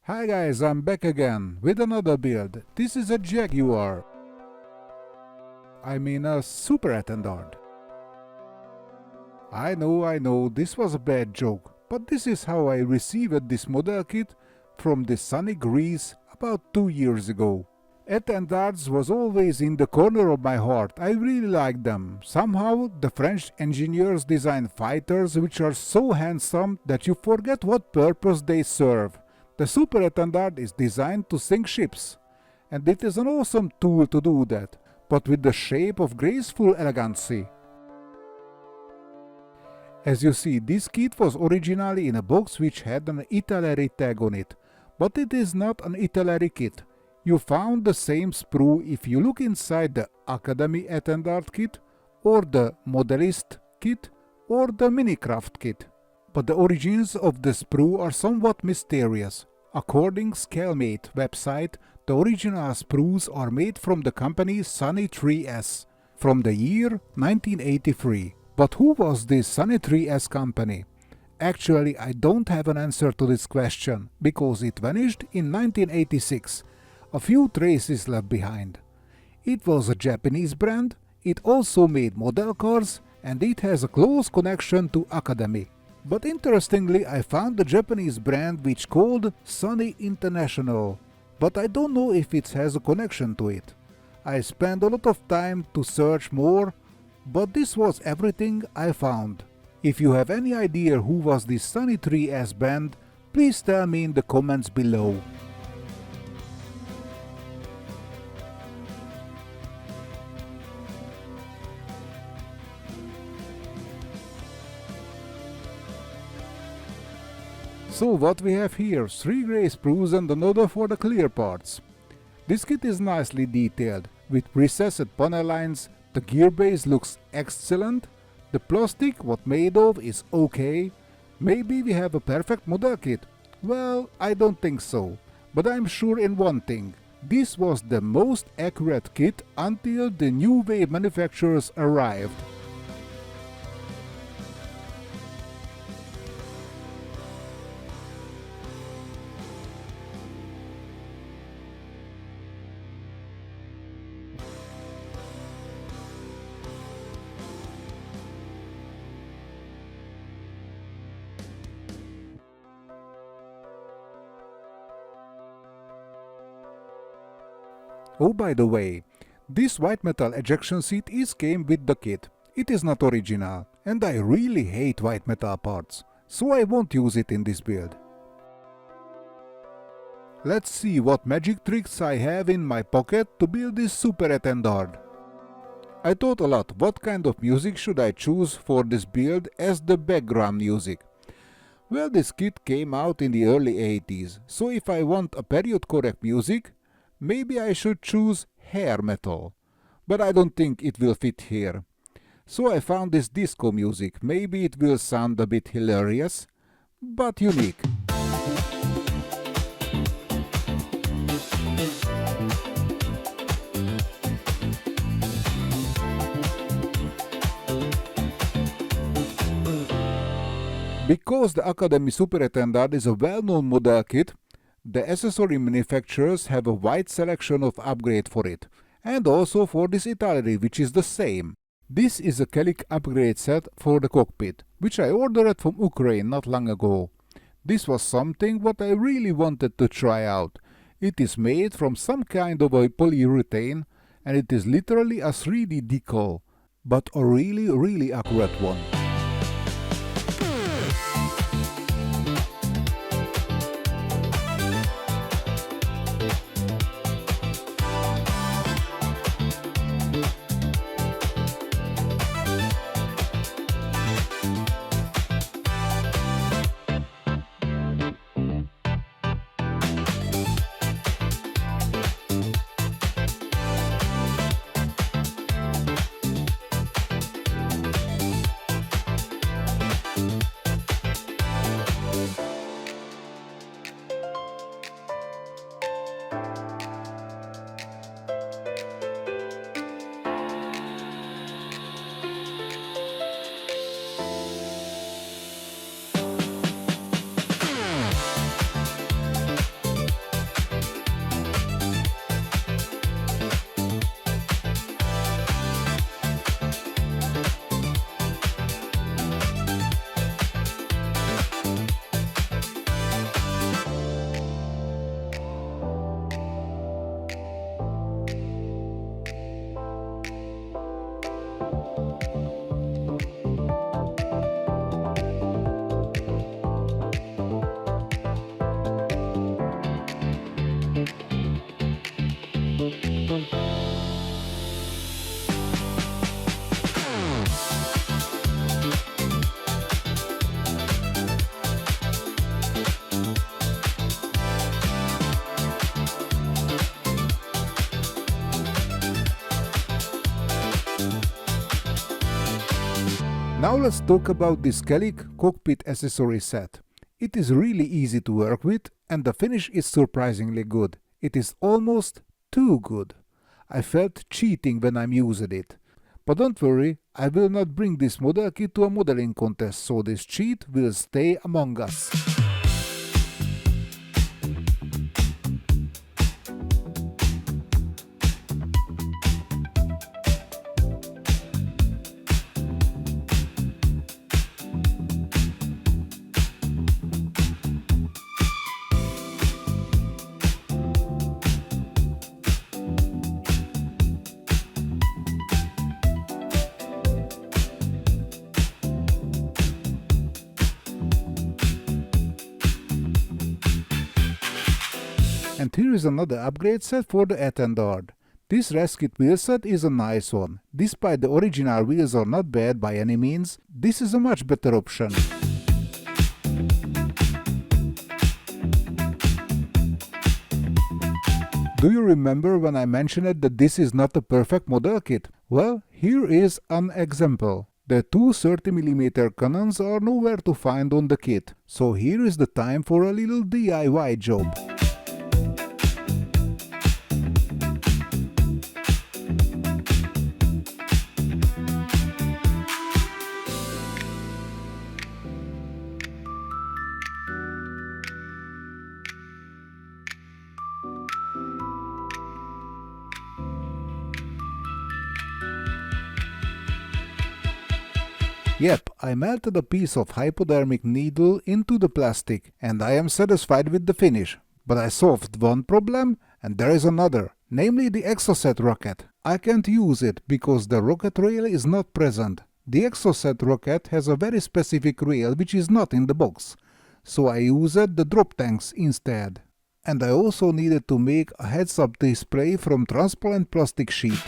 Hi guys, I'm back again with another build. This is a Jaguar. I mean a Super Etendard. I know, this was a bad joke, but this is how I received this model kit from the sunny Greece about 2 years ago. Etendards was always in the corner of my heart. I really like them. Somehow the French engineers design fighters which are so handsome that you forget what purpose they serve. The Super Etendard is designed to sink ships, and it is an awesome tool to do that, but with the shape of graceful elegancy. As you see, this kit was originally in a box which had an Italeri tag on it, but it is not an Italeri kit. You found the same sprue if you look inside the Academy Etendard kit, or the Modelist kit, or the Minicraft kit. But the origins of the sprue are somewhat mysterious. According Scalmate website, the original sprues are made from the company Sunny 3S from the year 1983. But who was this Sunny 3S company? Actually, I don't have an answer to this question, because it vanished in 1986. A few traces left behind. It was a Japanese brand, it also made model cars, and it has a close connection to Academy. But interestingly, I found a Japanese brand which called Sunny International, but I don't know if it has a connection to it. I spent a lot of time to search more, but this was everything I found. If you have any idea who was this Sunny 3S brand, please tell me in the comments below. So what we have here, 3 grey sprues and another for the clear parts. This kit is nicely detailed, with recessed panel lines, the gearbase looks excellent, the plastic what made of is okay. Maybe we have a perfect model kit? Well, I don't think so, but I'm sure in one thing. This was the most accurate kit until the new wave manufacturers arrived. Oh, by the way, this white metal ejection seat came with the kit. It is not original, and I really hate white metal parts, so I won't use it in this build. Let's see what magic tricks I have in my pocket to build this Super Etendard. I thought a lot what kind of music should I choose for this build as the background music. Well, this kit came out in the early 80s, so if I want a period correct music, maybe I should choose hair metal, but I don't think it will fit here. So I found this disco music. Maybe it will sound a bit hilarious, but unique. Because the Academy Super Etendard is a well-known model kit, the accessory manufacturers have a wide selection of upgrades for it, and also for this Italeri, which is the same. This is a Calic upgrade set for the cockpit, which I ordered from Ukraine not long ago. This was something what I really wanted to try out. It is made from some kind of a polyurethane, and it is literally a 3D decal, but a really accurate one. Now let's talk about this Kellic cockpit accessory set. It is really easy to work with and the finish is surprisingly good. It is almost too good. I felt cheating when I used it. But don't worry, I will not bring this model kit to a modeling contest, so this cheat will stay among us. And here is another upgrade set for the Etendard. This rescued wheel set is a nice one. Despite the original wheels are not bad by any means, this is a much better option. Do you remember when I mentioned that this is not a perfect model kit? Well, here is an example. The two 30mm cannons are nowhere to find on the kit, so here is the time for a little DIY job. Yep, I melted a piece of hypodermic needle into the plastic and I am satisfied with the finish. But I solved one problem and there is another, namely the Exocet rocket. I can't use it because the rocket rail is not present. The Exocet rocket has a very specific rail which is not in the box, so I used the drop tanks instead. And I also needed to make a heads-up display from transparent plastic sheet.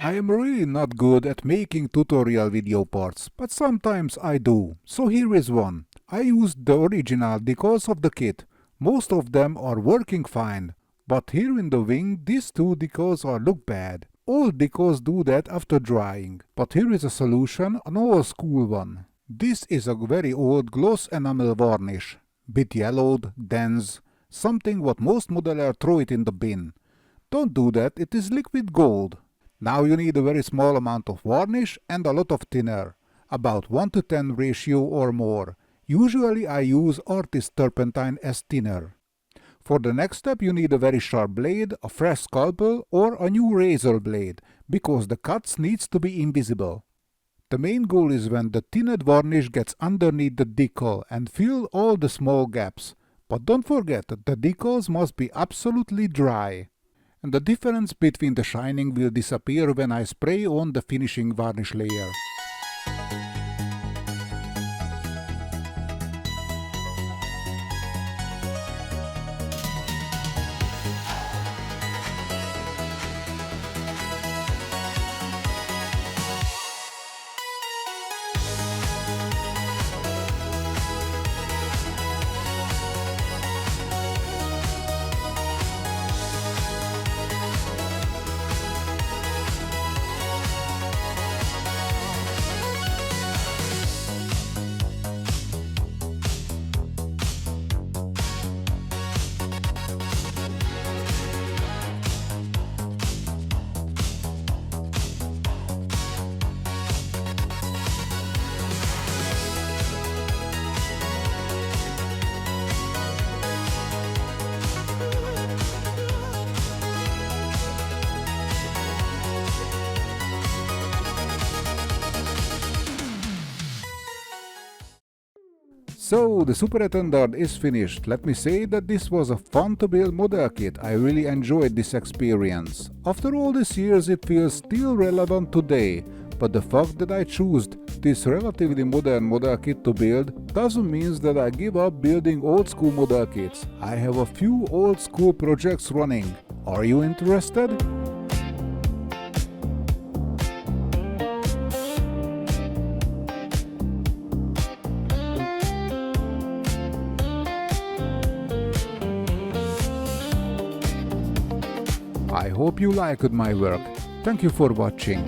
I am really not good at making tutorial video parts, but sometimes I do. So here is one. I used the original decals of the kit. Most of them are working fine. But here in the wing, these two decals look bad. All decals do that after drying. But here is a solution, an old school one. This is a very old gloss enamel varnish. Bit yellowed, dense, something what most modelers throw it in the bin. Don't do that, it is liquid gold. Now you need a very small amount of varnish and a lot of thinner, about 1:10 ratio or more. Usually I use Artist Turpentine as thinner. For the next step you need a very sharp blade, a fresh scalpel or a new razor blade, because the cuts needs to be invisible. The main goal is when the thinned varnish gets underneath the decal and fill all the small gaps. But don't forget that the decals must be absolutely dry. And the difference between the shining will disappear when I spray on the finishing varnish layer. So the Super Etendard is finished. Let me say that this was a fun to build model kit. I really enjoyed this experience. After all these years it feels still relevant today, but the fact that I chose this relatively modern model kit to build doesn't mean that I give up building old school model kits. I have a few old school projects running. Are you interested? I hope you liked my work. Thank you for watching.